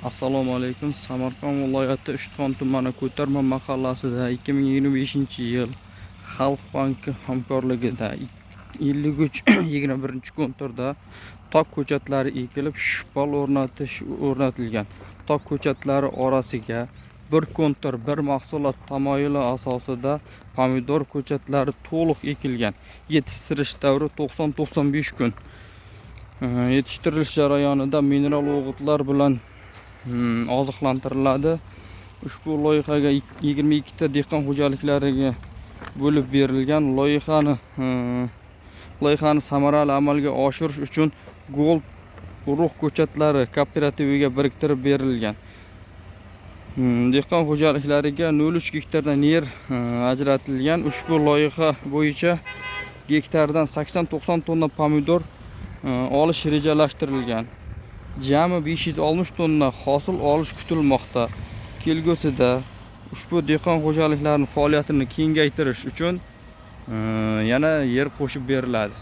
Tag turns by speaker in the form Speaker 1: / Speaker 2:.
Speaker 1: Assalomu alaykum. Samarqand viloyati Ishtixon tumani Ko'tarma mahallasida 2025-yil Xalq banki hamkorligida 53-21-konturda tok ko'chatlari ekilib, shpal o'rnatilgan. Tok ko'chatlari orasiga bir kontur, bir mahsulot tamoyili asosida pomidor ko'chatlari to'liq ekilgan. Yetishtirish davri 90-95 kun. Yetishtirilish jarayonida mineral o'g'itlar bilan oziqlantiriladi. Ushbu loyihaga 22 ta dehqon xo'jaliklariga bo'lib berilgan. Loyihani samarali amalga oshirish uchun Gold urug' ko'chatlari kooperativiga biriktirib berilgan. Dehqon xo'jaliklariga 0,3 gektardan yer ajratilgan. Ushbu loyiha bo'yicha gektardan 80-90 tonna pomidor olish rejalashtirilgan. Jami 560 tonna hosil olish kutilmoqda. Kelgusida ushbu dehqon xo'jaliklarining faoliyatini kengaytirish uchun yana yer qo'shib beriladi.